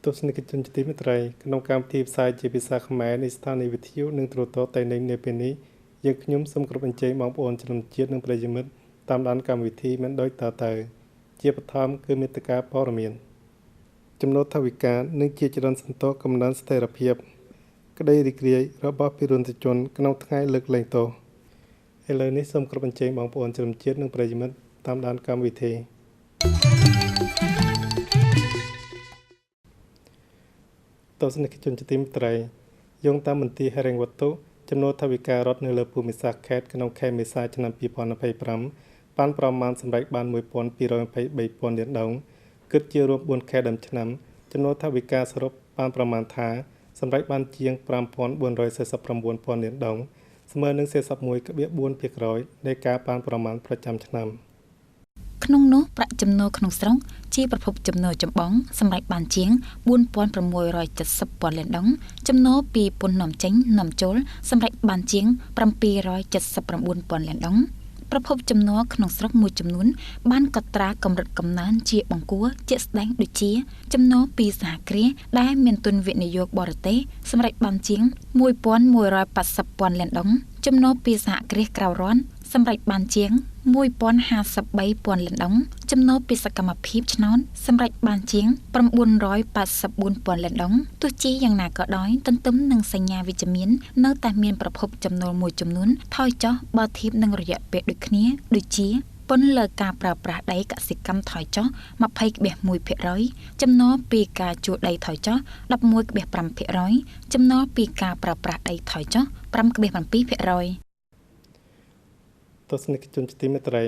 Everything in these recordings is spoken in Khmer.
ទស្សនិកជនជាទីមេត្រីក្នុងកម្មវិធីផ្សាយជាភាសាខ្មែរនៃស្ថានីយ៍វិទ្យុនិងទូរទស្សន៍តែនៅពេលនេះយើងខ្ញុំសូមគោរពអញ្ជើញបងប្អូនជនជាតិនិងប្រិយមិត្តតាមដានកម្មវិធីមិនដូចតទៅជាបឋមគឺមេត្តាព័រមានចំណុចថវិកានិងជាចរន្តសន្តោសកំណើនស្ថិរភាពក្តីរីករាយរបស់ពិរុណជនក្នុងថ្ងៃលើកលែងទោសឥឡូវនេះសូមគោរពអញ្ជើញបងប្អូនជនជាតិនិងប្រិយមិត្តតាមដានកម្មវិធីទស្សនិកជនជាទីមេត្រីយោងតាមមន្ទីរហិរញ្ញវត្ថុចំនួនថវិការដ្ឋនៅលើភូមិសាស្ត្រខេត្តក្នុងខែមេសាឆ្នាំ2025បានប្រមាណសម្រេចបាន 1223,000 លានដុល្លារគិតជារួម4ខែដើមឆ្នាំចំនួនថវិកាសរុបបានប្រមាណថាសម្រេចបានជាង 5,449,000 លានដុល្លារស្មើនឹង 41.4% នៃការបានប្រមាណប្រចាំឆ្នាំក្នុងនោះប្រាក់ចំណូលក្នុងស្រុកជាប្រភពចំណូលចម្បងសម្រេចបានជាង 4,670,000 លានដុល្លារចំណូលពីពន្ធនាំចេញនាំចូលសម្រេចបានជាង 779,000 លានដុល្លារប្រភពចំណូលក្នុងស្រុកមួយចំនួនបានកត់ត្រាកម្រិតកំណើនជាបង្គួរជាក់ស្ដែងដូចជាចំណូលពីសហគ្រាសដែលមានទុនវិនិយោគបរទេសសម្រេចបានជាង 1,180,000 លានដុល្លារចំណូលពីសហគ្រាសក្រៅរដ្ឋសម្រេចបានជាង 1,053,000 លានដុល្លារចំណូលពីសកម្មភាពឆ្នោតសម្រេចបានជាង 984,000 លានដុល្លារទោះជាយ៉ាងណាក៏ដោយទន្ទឹមនឹងសញ្ញាវិជ្ជមាននៅតែមានប្រភពចំណូលមួយចំនួនថយចុះបើធៀបនឹងរយៈពេលដូចគ្នាដូចជាពន្ធលើការប្រើប្រាស់ដីកសិកម្មថយចុះ 20.1% ចំណូលពីការជួលដីថយចុះ 11.5% ចំណូលពីការប្រើប្រាស់ដីថយចុះ 5.7%ទស្សនិកជនជាទីមេត្រី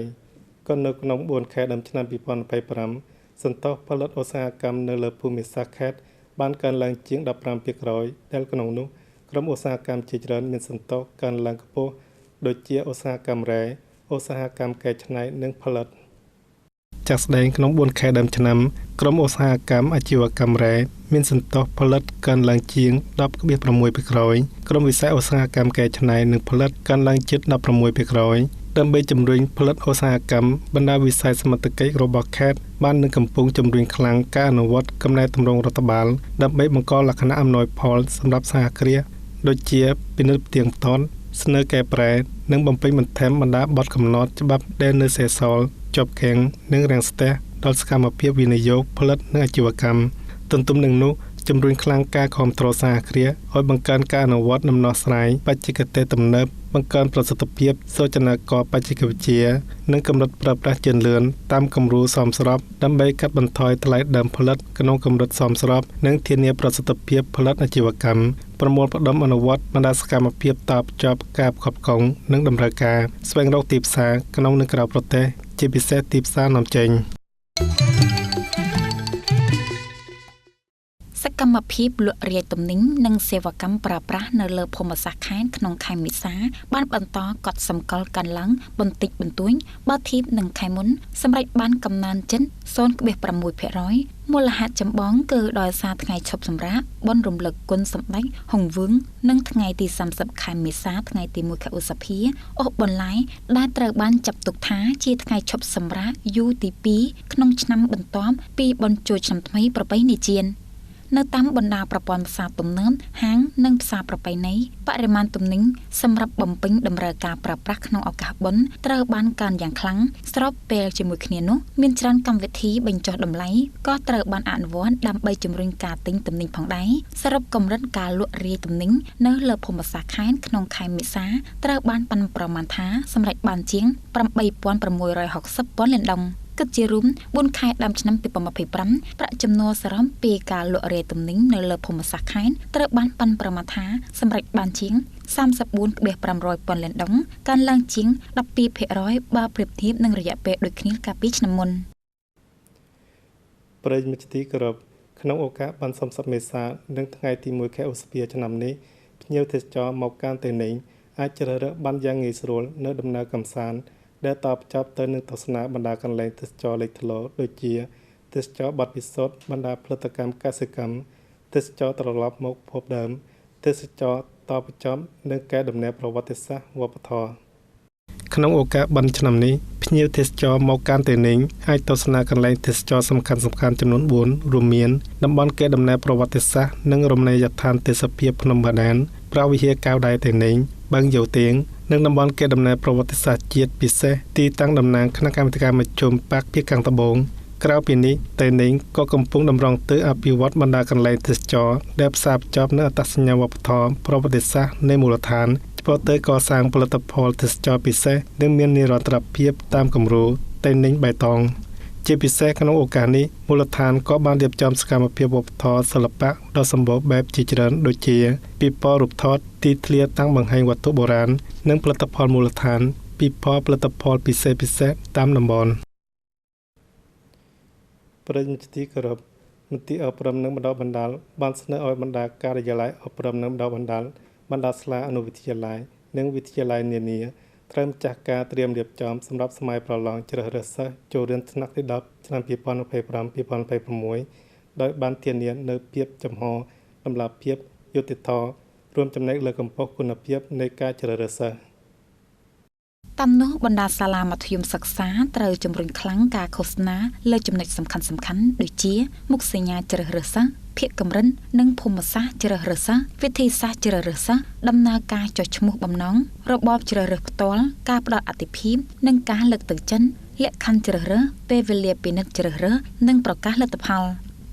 ក៏នៅក្នុង4ខែដើមឆ្នាំ2025សន្ទុះផលិតឧស្សាហកម្មនៅលើភូមិសាស្ត្រខេត្តបានកើនឡើងជាង 15% ដែលក្នុងនោះក្រុមឧស្សាហកម្មជាច្រើនមានសន្ទុះកើនឡើងខ្ពស់ដូចជាឧស្សាហកម្មរ៉ែឧស្សាហកម្មកែច្នៃនិងផលិតជាក់ស្ដែងក្នុង4ខែដើមឆ្នាំក្រុមឧស្សាហកម្មអាជីវកម្មរ៉ែមានសន្ទុះផលិតកើនឡើងជាង 10.6% ក្រុមវិស័យឧស្សាហកម្មកែច្នៃនិងផលិតកើនឡើងជិត 16%ដើម្បីជំរុញផលិតឧស្សាហកម្មបណ្ដាវិស័យសមត្ថកិច្ចរបស់ខេត្តបាននឹងកំពុងជំរុញខ្លាំងការអនុវត្តកំណែទម្រង់រដ្ឋបាលដើម្បីបង្កលក្ខណៈអំណោយផលសម្រាប់សហគ្រាសដូចជាពិនិត្យផ្ទៀងផ្ទាត់ស្នើកែប្រែនិងបំពេញបន្ថែមបណ្ដាបទកំណត់ច្បាប់ដែលនៅសេសសល់ជាប់គាំងនិងរាំងស្ទះដល់សកម្មភាពវិនិយោគផលិតនិងអាជីវកម្មទន្ទឹមនឹងនោះជំរុញខ្លាំងការគាំទ្រសហគ្រាសឲ្យបង្កើនការអនុវត្តដំណោះស្រាយបច្ចេកទេសទំនើបបង្កើនប្រសិទ្ធភាពសូចនាករបច្ចេកវិទ្យានិងកម្រិតប្រើប្រាស់ជឿនលឿនតាមគំរូសមស្របដើម្បីកាត់បន្ថយថ្លៃដើមផលិតក្នុងកម្រិតសមស្របនិងធានាប្រសិទ្ធភាពផលិតអាជីវកម្មប្រមូលផ្ដុំអនុវត្តបណ្ដាសកម្មភាពតបជាប់ការផ្គត់ផ្គង់និងតម្រូវការស្វែងរកទីផ្សារក្នុងនិងក្រៅប្រទេសជាពិសេសទីផ្សារនាំចេញសកម្មភាពលក់រាយទំនិញនិងសេវាកម្មប្រើប្រាស់នៅលើភូមិសាស្ត្រខេត្តក្នុងខែមេសាបានបន្តកត់សម្គាល់កើនឡើងបន្តិចបន្តួចបើធៀបនឹងខែមុនសម្រាប់បានកំណើនចិន 0.6% មូលហេតុចម្បងគឺដោយសារថ្ងៃឈប់សម្រាកបុណ្យរំលឹកគុណសម្ដេចហង្សវឿងនិងថ្ងៃទី30ខែមេសាថ្ងៃទី1ខែឧសភាអូសបន្លាយដែលត្រូវបានចាត់ទុកថាជាថ្ងៃឈប់សម្រាកយូរទី2ក្នុងឆ្នាំបន្ទាប់ពីបុណ្យចូលឆ្នាំថ្មីប្រពៃណីជាតិនៅតាមបណ្ដាប្រព័ន្ធផ្សារទំនើបហាងនិងផ្សារប្រពៃណីបរិមាណទំនិញសម្រាប់បំពេញតម្រូវការប្រើប្រាស់ក្នុងឱកាសបុណ្យត្រូវបានកើនយ៉ាងខ្លាំងស្របពេលជាមួយគ្នានោះមានច្រើនកម្មវិធីបញ្ចុះតម្លៃក៏ត្រូវបានអនុវត្តដើម្បីជំរុញការទិញទំនិញផងដែរសរុបកម្រិតការលក់រាយទំនិញនៅលើភូមិសាស្ត្រខេត្តក្នុងខែមេសាត្រូវបានប៉ាន់ប្រមាណថាសម្រេចបានជាង 8,660,000 លានដុល្លារគិតជារួម4ខែដើមឆ្នាំ2025ប្រាក់ចំណូលសរុបពីការលក់រាយទំនិញនៅលើភូមិសាស្ត្រខេត្តត្រូវបានប៉ាន់ប្រមាណថាសម្រេចបានជាង 34.500,000 លានដុល្លារកើនឡើងជាង 12% បើប្រៀបធៀបនឹងរយៈពេលដូចគ្នាកាលពីឆ្នាំមុនប្រិយមិត្តទីគោរពក្នុងឱកាសបាន30មេសានិងថ្ងៃទី1ខែឧសភាឆ្នាំនេះភ្ញៀវទេសចរមកកាន់ទីនេះអាចជ្រើសរើសបានយ៉ាងងាយស្រួលនៅដំណើរកម្សាន្តដែលតបចាប់ទៅនឹងទស្សនាបណ្ដាកន្លែងទេសចរលេចធ្លោដូចជាទេសចរបទពិសោធន៍បណ្ដាផលិតកម្មកសិកម្មទេសចរត្រឡប់មកភពដើមទេសចរតបចាប់និងកែដំណើរប្រវត្តិសាស្ត្រវប្បធម៌ក្នុងឱកាសបុណ្យឆ្នាំនេះ ភ្ញៀវទេសចរមកកាន់តេនិញអាចទស្សនាកន្លែងទេសចរសំខាន់ៗចំនួន4រួមមានតំបន់កែដំណើរប្រវត្តិសាស្ត្រនិងរមណីយដ្ឋានទេសភាពភ្នំបាដានប្រាវិហារកៅដៃតេនិញបឹងយោទៀងនិងតំបន់កែដំណើរប្រវត្តិសាស្ត្រជាតិពិសេសទីតាំងតំណាងគណៈកម្មាធិការមជ្ឈមបកភាគខាងត្បូងក្រៅពីនេះតេនិញក៏កំពុងតម្រង់ទិសអភិវឌ្ឍបណ្ដាកន្លែងទេសចរដែលផ្សារភ្ជាប់នូវអត្តសញ្ញាណវប្បធម៌ប្រវត្តិសាស្ត្រនៃមូលដ្ឋានឆ្ពោះទៅកសាងផលិតផលទេសចរពិសេសនិងមាននិរន្តរភាពតាមគំរូតេនិញបៃតងជាពិសេសក្នុងឱកាសនេះមូលដ្ឋានក៏បានរៀបចំសកម្មភាពវប្បធម៌សិល្បៈដ៏សម្បូរបែបជាច្រើនដូចជាពិព័រណ៍រូបថតទីធ្លាតាំងបង្ហាញវត្ថុបុរាណនិងផលិតផលមូលដ្ឋានពិព័រណ៍ផលិតផលពិសេសតាមតំបន់ប្រតិទិគោរពមន្ទីរអប់រំនិងបណ្ដុះបណ្ដាលបានស្នើឲ្យបណ្ដាការិយាល័យអប់រំនិងបណ្ដុះបណ្ដាលបណ្ដាសាលាអនុវិទ្យាល័យនិងវិទ្យាល័យនានាត្រូវម្ចាស់ការត្រៀមរៀបចំសម្រាប់ស្ម័យប្រឡងជ្រើសរើសសិស្សចូលរៀនថ្នាក់ទី10ឆ្នាំ2025-2026ដោយបានធានានូវភាពចំហតម្លាភាពយុត្តិធម៌រួមចំណែកលើកម្ពស់គុណភាពនៃការជ្រើសរើសសិស្សតាមនោះបណ្ដាសាលាមធ្យមសិក្សាត្រូវជំរុញខ្លាំងការឃោសនាលើចំណុចសំខាន់ៗដូចជាមុខសញ្ញាជ្រើសរើសសិស្សភាគកម្រិននិងភូមិសាស្ត្រជ្រើសរើសសិស្សវិធីសាស្ត្រជ្រើសរើសសិស្សដំណើរការចុះឈ្មោះបំណងរបបជ្រើសរើសផ្ទាល់ការផ្ដល់អាទិភាពនិងការលើកទឹកចិត្តលក្ខខណ្ឌជ្រើសរើសពេលវេលាពិនិត្យជ្រើសរើសនិងប្រកាសលទ្ធផល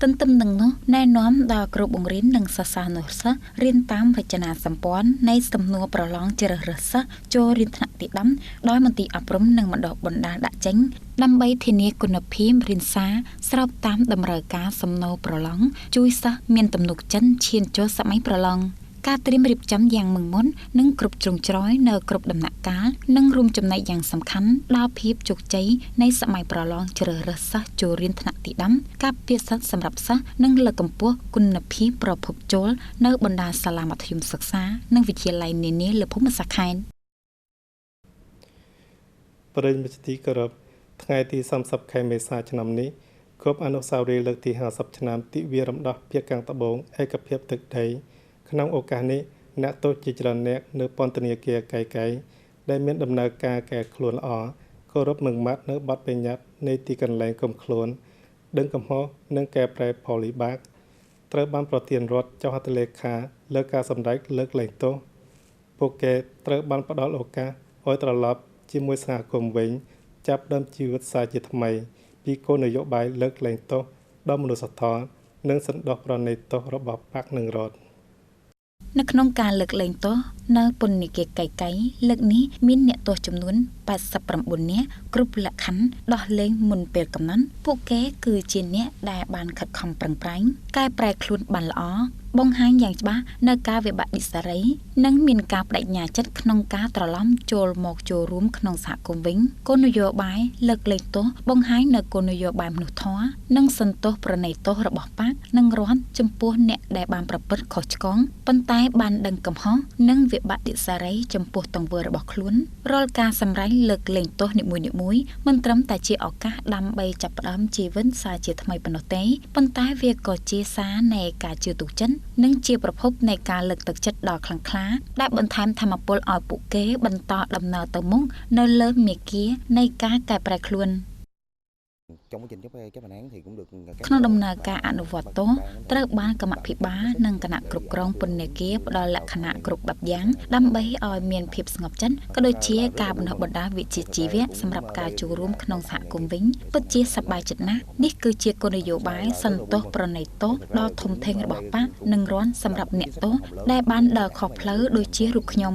ទន្ទឹមនឹងនោះណែនាំដល់គ្រូបង្រៀននិងសិស្សានុសិស្សរៀនតាមរចនាសម្ព័ន្ធនៃសំណួរប្រឡងជ្រើសរើសសិស្សចូលរៀនថ្នាក់ទី10ដោយមន្ទីរអប់រំនិងបណ្ដុះបណ្ដាលដាក់ចេញដើម្បីធានាគុណភាពរៀនសារស្របតាមតម្រូវការសំណួរប្រឡងជួយសិស្សមានទំនុកចិត្តឈានចូលសម័យប្រឡងការត្រៀមរៀបចំយ៉ាងម៉ឺងមុននិងគ្រប់ជ្រុងជ្រោយនៅគ្រប់ដំណាក់កាលនិងរួមចំណែកយ៉ាងសំខាន់ដល់ភាពជោគជ័យនៃសម័យប្រឡងជ្រើសរើសសិស្សចូលរៀនថ្នាក់ទី10ការពារសិទ្ធិសម្រាប់សិស្សនិងលើកកម្ពស់គុណភាពប្រភពចូលនៅបណ្ដាសាលាមធ្យមសិក្សានិងវិទ្យាល័យនានាលើភូមិសាស្ត្រខេត្តប្រិយមិត្តទីគោរពថ្ងៃទី30ខែមេសាឆ្នាំនេះគ្រប់អនុស្សាវរីយ៍លើកទី50ឆ្នាំទិវារំដោះភាគខាងត្បូងឯកភាពទឹកដីក្នុងឱកាសនេះអ្នកទោសជាច្រើនអ្នកនៅពន្ធនាគារកែកៃដែលមានដំណើរការកែខ្លួនល្អគោរពនឹងម៉ាត់នៅបទបញ្ញត្តិនៃទីកន្លែងឃុំខ្លួនដឹងកំហុសនិងកែប្រែផលវិបាកត្រូវបានប្រធានរដ្ឋចុះហត្ថលេខាលើការសម្ដែងលើកលែងទោសពួកគេត្រូវបានផ្ដល់ឱកាសឲ្យត្រឡប់ជាមួយសហគមន៍វិញចាប់ផ្ដើមជីវិតសាជាថ្មីពីគោលនយោបាយលើកលែងទោសដល់មនុស្សធម៌និងសន្តិប្រណីទោសរបស់បកនិងរដ្ឋនៅក្នុងការលើកលែងទោសនៅពន្ធនាគារកែកៃលើកនេះមានអ្នកទោសចំនួន89នាក់គ្រប់លក្ខខណ្ឌដោះលែងមុនពេលកំណត់ពួកគេគឺជាអ្នកដែលបានខិតខំប្រឹងប្រែងកែប្រែខ្លួនបានល្អបង្ហាញយ៉ាងច្បាស់នៅការវិបត្តិនិស្សរីនិងមានការបដិញ្ញាចិត្តក្នុងការត្រឡប់ចូលមកចូលរួមក្នុងសហគមន៍វិញគោលនយោបាយលើកលែងទោសបង្ហាញនៅគោលនយោបាយមនុស្សធម៌និងសន្តិប្រណីទោសរបស់បកនិងរដ្ឋចំពោះអ្នកដែលបានប្រព្រឹត្តខុសឆ្គងប៉ុន្តែបានដឹងកំហុសនិងវិបត្តិនិស្សរីចំពោះទង្វើរបស់ខ្លួនរាល់ការសម្រេចលើកលែងទោសនីមួយៗមិនត្រឹមតែជាឱកាសដើម្បីចាប់ផ្ដើមជីវិតសាជាថ្មីប៉ុណ្ណោះទេប៉ុន្តែវាក៏ជាសារនៃការជឿទុកចិត្តនិងជាប្រភពនៃការលើកទឹកចិត្តដ៏ខ្លាំងក្លាដែលបន្ថែមថាមពលឲ្យពួកគេបន្តដំណើរទៅមុខនៅលើមាគ៌ានៃការកែប្រែខ្លួនក្នុងដំណើរការអនុវត្តទោសត្រូវបានគណៈភិបាលនិងគណៈគ្រប់គ្រងពន្ធនាគារផ្ដល់លក្ខណៈគ្រប់បែបយ៉ាងដើម្បីឲ្យមានភាពស្ងប់ចិត្តក៏ដូចជាការបណ្ដុះបណ្ដាលវិជ្ជាជីវៈសម្រាប់ការចូលរួមក្នុងសហគមន៍វិញពិតជាសប្បាយចិត្តណាស់នេះគឺជាគោលនយោបាយសន្តិប្រណីទោសដ៏ធំធេងរបស់បកនិងរដ្ឋសម្រាប់អ្នកទោសដែលបានដើរខុសផ្លូវដូចជារូបខ្ញុំ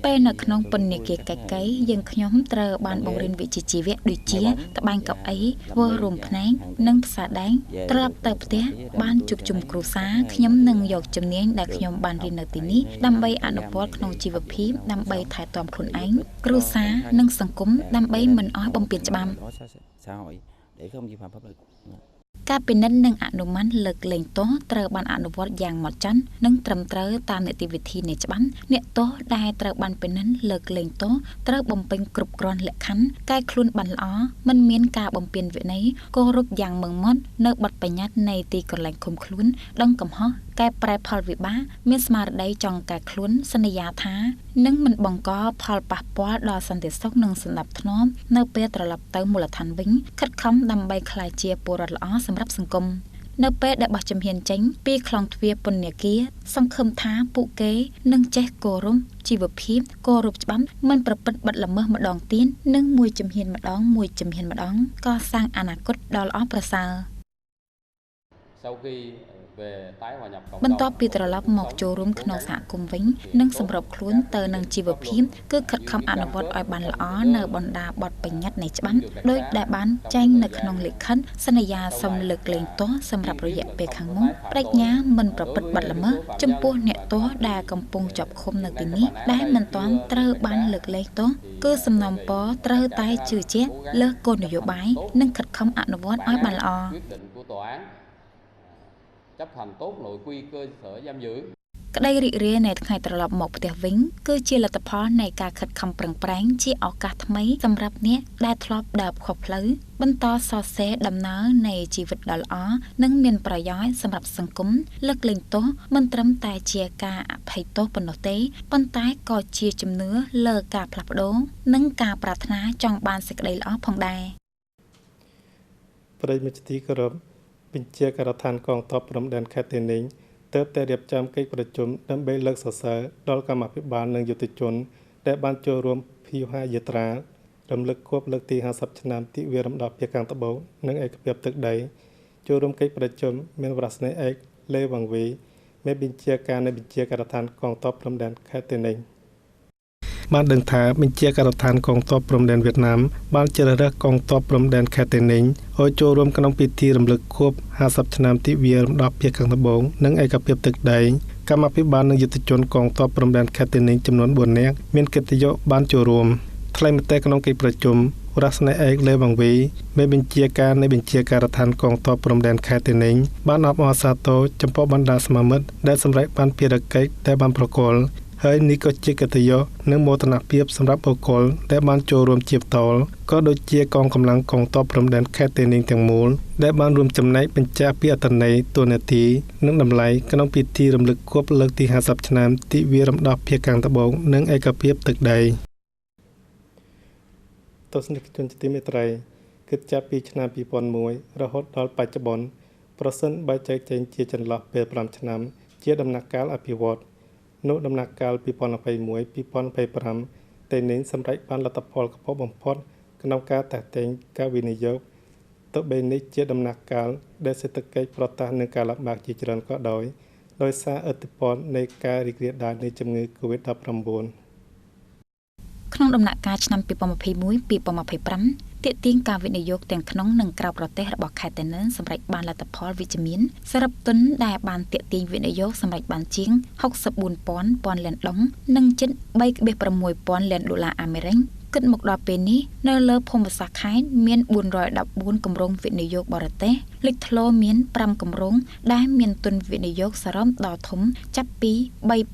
ពេលនៅក្នុងពន្ធនាគារកែកៃយើងខ្ញុំត្រូវបានបង្រៀនវិជ្ជាជីវៈដូចជាត្បាញកៅអីធ្វើរោមភ្នែកនិងផ្សារដែងត្រឡប់ទៅផ្ទះបានជួបជុំគ្រួសារខ្ញុំនឹងយកជំនាញដែលខ្ញុំបានរៀននៅទីនេះដើម្បីអនុវត្តក្នុងជីវភាពដើម្បីថែទាំខ្លួនឯងគ្រួសារនិងសង្គមដើម្បីមិនឲ្យបំពានច្បាប់ ការពិនិត្យនិងអនុម័តលើកលែងទោសត្រូវបានអនុវត្តយ៉ាងម៉ត់ចត់និងត្រឹមត្រូវតាមនីតិវិធីនៃច្បាប់អ្នកទោសដែលត្រូវបានពិនិត្យលើកលែងទោសត្រូវបំពេញគ្រប់គ្រាន់លក្ខខណ្ឌកែខ្លួនបានល្អមិនមានការបំពានវិន័យគោរពយ៉ាងម៉ឺងម៉ាត់នៅបទបញ្ញត្តិនៃទីកន្លែងឃុំខ្លួនដឹងកំហុសកែប្រែផលវិបាកមានស្មារតីចង់កែខ្លួនសន្យាថានឹងមិនបង្កផលប៉ះពាល់ដល់សន្តិសុខនិងសណ្ដាប់ធ្នាប់នៅពេលត្រឡប់ទៅមូលដ្ឋានវិញខិតខំដើម្បីក្លាយជាពលរដ្ឋល្អសម្រាប់សង្គមនៅពេលដែលបោះជំហានចេញពីខ្លងទ្វារពន្ធនាគារសង្ឃឹមថាពួកគេនឹងចេះគោរពជីវភាពគោរពច្បាប់មិនប្រព្រឹត្តបទល្មើសម្ដងទៀតនិងមួយជំហានម្ដងកសាងអនាគតដ៏ល្អប្រសើរបន្ទាប់ពីត្រឡប់មកចូលរួមក្នុងសហគមន៍វិញនិងសម្របខ្លួនទៅនឹងជីវភាពគឺខិតខំអនុវត្តឲ្យបានល្អនៅបណ្ដាបទបញ្ញត្តិនៃច្បាប់ដោយដែលបានចែងនៅក្នុងលិខិតសន្យាសុំលើកលែងទោសសម្រាប់រយៈពេលខាងមុខបដិញ្ញាមិនប្រព្រឹត្តបទល្មើសចំពោះអ្នកទោសដែលកំពុងជាប់ឃុំនៅទីនេះដែលមិនទាន់ត្រូវបានលើកលែងទោសគឺសំណូមពរត្រូវតែជឿជាក់លើគោលនយោបាយនិងខិតខំអនុវត្តឲ្យបានល្អchấp hành tốt nội quy cơ sở giam giữ ក្តីរីករាយនៃថ្ងៃត្រឡប់មកផ្ទះវិញគឺជាលទ្ធផលនៃការខិតខំប្រឹងប្រែងជាឱកាសថ្មីសម្រាប់អ្នកដែលធ្លាប់ដើរខុសផ្លូវបន្តសរសេរដំណើរនៃជីវិតដ៏ល្អនិងមានប្រយោជន៍សម្រាប់សង្គមលើកលែងទោសមិនត្រឹមតែជាការអភ័យទោសប៉ុណ្ណោះទេប៉ុន្តែក៏ជាជំនឿលើការផ្លាស់ប្ដូរនិងការប្រាថ្នាចង់បានសេចក្តីល្អផងដែរប្រិយមិត្តទីគោរពបញ្ជាការដ្ឋានកងទ័ពព្រំដែនខេត្តទីនេះទើបតែរៀបចំកិច្ចប្រជុំដើម្បីលើកសរសើរដល់គណៈភិបាលនិងយុទ្ធជនដែលបានចូលរួមព្យុហយាត្រារំលឹកខួបលើកទី50ឆ្នាំទិវារំដោះភាគខាងត្បូងនិងឯកភាពទឹកដីចូលរួមកិច្ចប្រជុំមានវរស្នេហ៍ឯកលេវ៉ាងវីមេបញ្ជាការនៃបញ្ជាការដ្ឋានកងទ័ពព្រំដែនខេត្តទីនេះបានដឹងថាបញ្ជាការដ្ឋានកងទ័ពព្រំដែនវៀតណាមបានជ្រើសរើសកងទ័ពព្រំដែនខេត្តតេនិញឲ្យចូលរួមក្នុងពិធីរំលឹកខួប50ឆ្នាំទិវារំដោះភាគខាងត្បូងនិងឯកភាពទឹកដីគណៈភិបាលនិងយុទ្ធជនកងទ័ពព្រំដែនខេត្តតេនិញចំនួន4នាក់មានកិត្តិយសបានចូលរួមថ្លែងមតិក្នុងកិច្ចប្រជុំវរស្នេហ៍ឯកលេវ៉ាងវីមេបញ្ជាការនៃបញ្ជាការដ្ឋានកងទ័ពព្រំដែនខេត្តតេនិញបានអបអរសាទរចំពោះបណ្ដាសមាមិត្តដែលសម្រេចបានភារកិច្ចដែលបានប្រកល់ហើយនេះក៏ជាកិត្តិយសនិងមោទនភាពសម្រាប់បុគ្គលដែលបានចូលរួមជាផ្ទាល់ក៏ដូចជាកងកម្លាំងកងទ័ពព្រំដែនខេត្តតេនិញទាំងមូលដែលបានរួមចំណែកបញ្ជាក់ពីអត្ថន័យតួនាទីនិងតម្លៃក្នុងពិធីរំលឹកខួបលើកទី50ឆ្នាំទិវារំដោះភាគខាងត្បូងនិងឯកភាពទឹកដីទស្សនិកជនទីមេត្រីគិតចាប់ពីឆ្នាំ2001រហូតដល់បច្ចុប្បន្នប្រសិនបើចែកចែងជាចន្លោះពេល5ឆ្នាំជាដំណាក់កាលអភិវឌ្ឍនៅដំណាក់កាល2021-2025តេនិញសម្រេចបានលទ្ធផលខ្ពស់បំផុតក្នុងការតាក់ទាញការវិនិយោគទោះបីនេះជាដំណាក់កាលដែលសេដ្ឋកិច្ចប្រទះនឹងការលំបាកជាច្រើនក៏ដោយសារឥទ្ធិពលនៃការរីករាលដាលនៃជំងឺ COVID-19 ក្នុងដំណាក់កាលឆ្នាំ2021-2025ទាក់ទាញការវិនិយោគទាំងក្នុងនិងក្រៅប្រទេសរបស់ខេត្តតេនិញសម្រាប់បានលទ្ធផលវិជ្ជមានសរុបទុនដែលបានទាក់ទាញវិនិយោគសម្រាប់បានជាង 64,000 លានដុល្លារនិងជិត 3.6 លានដុល្លារអាមេរិកគិតមកដល់ពេលនេះនៅលើភូមិសាស្ត្រខេត្តមាន414គម្រោងវិនិយោគបរទេសលេចធ្លោមាន5គម្រោងដែលមានទុនវិនិយោគសរុបដ៏ធំចាប់ពី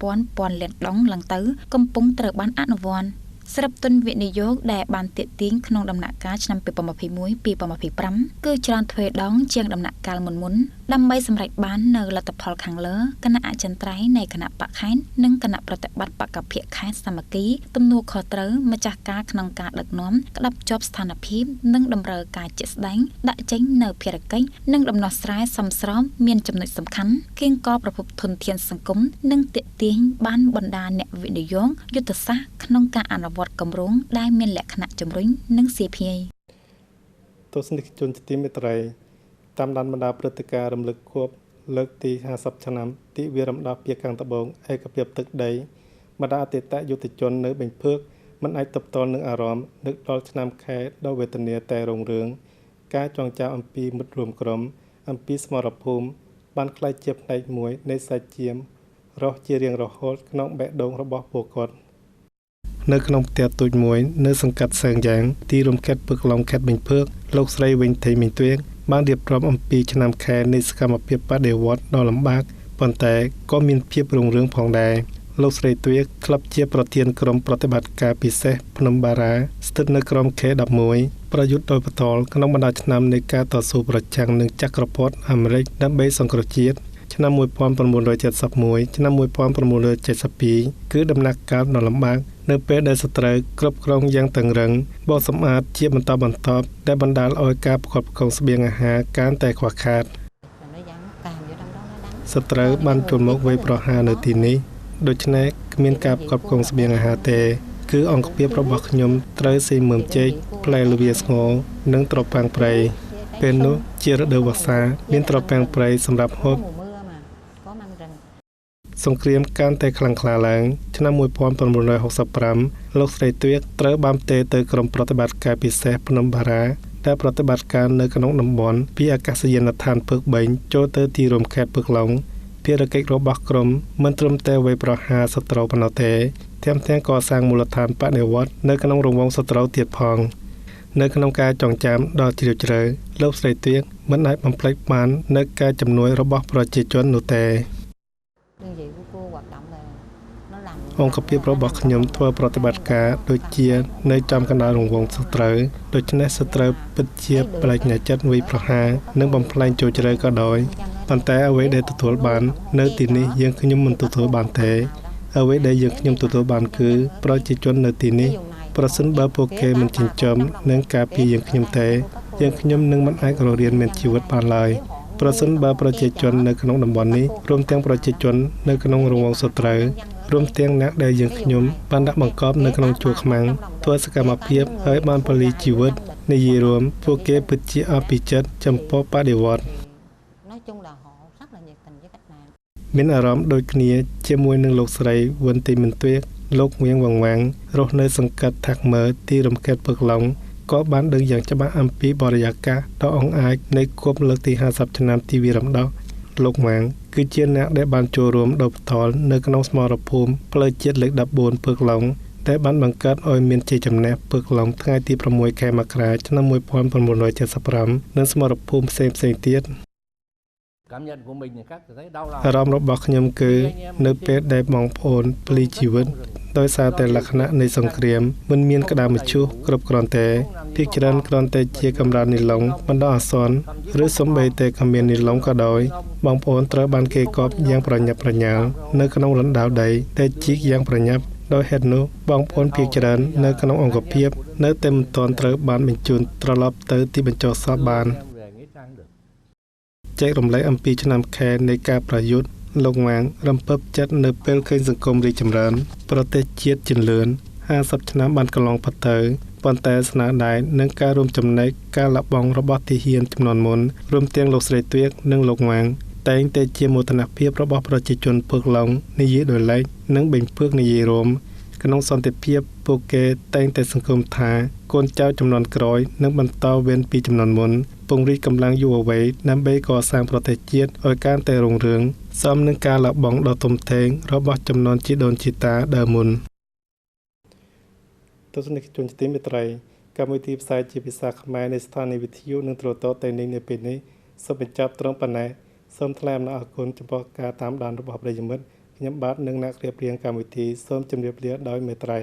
3,000 លានដុល្លារឡើងទៅកំពុងត្រូវបានអនុវត្តសរុបទុនវិនិយោគដែលបានទាក់ទាញក្នុងដំណាក់កាលឆ្នាំ2021-2025គឺច្រើនទ្វេដងជាងដំណាក់កាលមុនដើម្បីសម្រេចបាននៅលទ្ធផលខាងលើគណៈអចិន្ត្រៃយ៍នៃគណៈបកខេត្តនិងគណៈប្រតិបត្តិបកភិខេត្តសាមគ្គីទំនួលខុសត្រូវម្ចាស់ការក្នុងការដឹកនាំក្តាប់ជាប់ស្ថានភាពនិងតម្រូវការជាក់ស្ដែងដាក់ចេញនៅភារកិច្ចនិងដំណោះស្រាយសមស្របមានចំណុចសំខាន់គៀងកប្រភពធនធានសង្គមនិងទាក់ទាញបានបណ្ដាអ្នកវិនិយោគយុទ្ធសាស្ត្រក្នុងការអនុវត្តគម្រោងដែលមានលក្ខណៈជំរុញនិងស៊ីភាយទស្សនិកជនទីមេត្រីតាមដានបណ្ដាព្រឹត្តិការណ៍រំលឹកខួបលើកទី50ឆ្នាំទិវារំដោះភាគខាងត្បូងឯកភាពទឹកដីបណ្ដាអតីតយុទ្ធជននៅបេញភើកមិនអាចទប់ទល់នឹងអារម្មណ៍នឹកដល់ឆ្នាំខែដ៏វេទនាតែរុងរឿងការចងចាំអំពីមិត្តរួមក្រុមអំពីស្មរភូមិបានក្លាយជាផ្នែកមួយនៃសាច់ជាមរស់ជារៀងរហូតក្នុងបេះដូងរបស់ពួកគាត់នៅក្នុងផ្ទះទូចមួយនៅសង្កាត់សើងយ៉ាងទីរួមខេត្តពឹកឡុងខេត្តបេញភើកលោកស្រីវិញថៃមិញទួង បានរៀបរាប់អំពីឆ្នាំខែនៃសកម្មភាពបដិវត្តដ៏លំបាកប៉ុន្តែក៏មានភាពរុងរឿងផងដែរលោកស្រីទួយក្លាប់ជាប្រធានក្រុមប្រតិបត្តិការពិសេសភ្នំបារាស្ថិតនៅក្រុម K11 ប្រយុទ្ធដោយបន្តក្នុងបណ្ដាឆ្នាំនៃការតស៊ូប្រឆាំងនឹងចក្រពត្តិអាមេរិកដើម្បីសង្គ្រោះជាតិឆ្នាំ1971ឆ្នាំ1972គឺដំណាក់កាលដ៏លំបាកនៅពេលដែលសត្រូវគ្រប់គ្រងយ៉ាងតឹងរ៉ឹងបោសសម្អាតជាបន្តបន្ទាប់ដែលបណ្ដាលឲ្យការផ្គត់ផ្គង់ស្បៀងអាហារកាន់តែខ្វះខាតសត្រូវបានចូលមកវាយប្រហារនៅទីនេះដូច្នេះគ្មានការផ្គត់ផ្គង់ស្បៀងអាហារទេគឺអង្គភាពរបស់ខ្ញុំត្រូវស៊ីមើមចេកផ្លែល្វាស្ងោនិងត្រពាំងព្រៃពេលនោះជារដូវវស្សាមានត្រពាំងព្រៃសម្រាប់ហូបសង្គ្រាមកាន់តែខ្លាំងក្លាឡើងឆ្នាំ1965លោកស្រីទួយត្រូវបានផ្ទេរទៅក្រុមប្រតិបត្តិការពិសេសភ្នំបារាដែលប្រតិបត្តិការនៅក្នុងតំបន់ពីអាកាសយានដ្ឋានពើកបែងចូលទៅទីរួមខេត្តពើកឡុងភារកិច្ចរបស់ក្រុមមិនត្រឹមតែវាយប្រហារសត្រូវប៉ុណ្ណោះទេថែមទាំងកសាងមូលដ្ឋានបដិវត្តនៅក្នុងរង្វង់សត្រូវទៀតផងនៅក្នុងការចងចាំដ៏ជ្រាលជ្រៅលោកស្រីទួយមិនអាចបំភ្លេចបាននៅការជំនួយរបស់ប្រជាជននោះទេអង្គភាពរបស់ខ្ញុំធ្វើប្រតិបត្តិការដូចជានៅចំកណ្ដាលរង្វង់សត្រូវដូច្នេះសត្រូវពិតជាប្លែកអ្នកចិត្តវាយប្រហារនិងបំផ្លាញចូលជ្រៅក៏ដោយប៉ុន្តែអ្វីដែលទទួលបាននៅទីនេះយើងខ្ញុំមិនទទួលបានទេអ្វីដែលយើងខ្ញុំទទួលបានគឺប្រជាជននៅទីនេះប្រសិនបើពួកគេមិនចិញ្ចឹមនិងការពារយើងខ្ញុំទេយើងខ្ញុំនឹងមិនអាចរស់រានមានជីវិតបានឡើយប្រសិនបើប្រជាជននៅក្នុងតំបន់នេះរួមទាំងប្រជាជននៅក្នុងរង្វង់សត្រូវរួមទាំងអ្នកដែលយើងខ្ញុំបានដាក់បង្កប់នៅក្នុងជួរខ្មាំងធ្វើសកម្មភាពហើយបានពលីជីវិតនិយាយរួមពួកគេពិតជាអភិចិត្តចំពោះបដិវត្តមានអារម្មណ៍ដូចគ្នាជាមួយនឹងលោកស្រីវុនទីមិនទួយលោកងៀងវងវាំងរស់នៅសង្កាត់ថាក់មើទីរំខេតពើកឡុងក៏បានដឹងយ៉ាងច្បាស់អំពីបរិយាកាសដ៏អង្អាចនៃគប់លើកទី50ឆ្នាំទីវារំដោះលោកម៉ាងគឺជាអ្នកដែលបានចូលរួមដោយផ្ទាល់នៅក្នុងស្មរភូមិផ្លូវជាតិលេខ14ពើកឡុងដែលបានបង្កើតឲ្យមានជាចំណេះពើកឡុងថ្ងៃទី6ខែមករាឆ្នាំ1975និងស្មរភូមិផ្សេងៗទៀតអារម្មណ៍របស់ខ្ញុំគឺនៅពេលដែលបងប្អូនភ្លីជីវិតដោយសារតែលក្ខណៈនៃសង្គ្រាមមិនមានក្តារមឈូសគ្រប់គ្រាន់តែភាគច្រើនគ្រាន់តែជាកម្រាលនីឡុងបណ្ដោះអាសន្នឬសូម្បីតែគ្មាននីឡុងក៏ដោយបងប្អូនត្រូវបានគេកប់យ៉ាងប្រញាប់ប្រញាល់នៅក្នុងរណ្ដៅដីដែលជីកយ៉ាងប្រញាប់ដោយហេតុនោះបងប្អូនភាគច្រើននៅក្នុងអង្គភាពនៅតែមិនទាន់ត្រូវបានបញ្ជូនត្រឡប់ទៅទីបញ្ចុះសពបានចែករំលែកអំពីឆ្នាំខែនៃការប្រយុទ្ធលោកម៉ាងរំពឹបចិត្តនៅពេលឃើញសង្គមរីកចម្រើនប្រទេសជាតិជឿនលឿន50ឆ្នាំបានកន្លងផុតទៅប៉ុន្តែស្នាដៃនិងការរួមចំណែកការលះបង់របស់ទាហានចំនួនមុនរួមទាំងលោកស្រីទួយនិងលោកម៉ាងតែងតែជាមោទនភាពរបស់ប្រជាជនពើកឡុងនិយាយដោយឡែកនិងបេងភើកនិយាយរួមក្នុងសន្តិភាពពួកគេតែងតែសង្ឃឹមថាកូនចៅចំនួនក្រោយនឹងបន្តវេនពីចំនួនមុនពង្រីកកម្លាំងយុវវ័យដើម្បីកសាងប្រទេសជាតិឲ្យកាន់តែរុងរឿងសមនឹងការលះបង់ដ៏ធំធេងរបស់ចំនួនជីដូនជីតាដើមមុនទស្សនិកជនទីមេត្រីកម្មវិធីផ្សាយជាភាសាខ្មែរនៃស្ថានីយ៍វិទ្យុនិងទូរទស្សន៍តែនេះនៅពេលនេះសូមបញ្ចប់ត្រឹមប៉ុណ្ណេះសូមថ្លែងអំណរអគុណចំពោះការតាមដានរបស់ប្រិយមិត្តខ្ញុំបាទនិងអ្នករៀបរៀងកម្មវិធីសូមជម្រាបលាដោយមេត្រី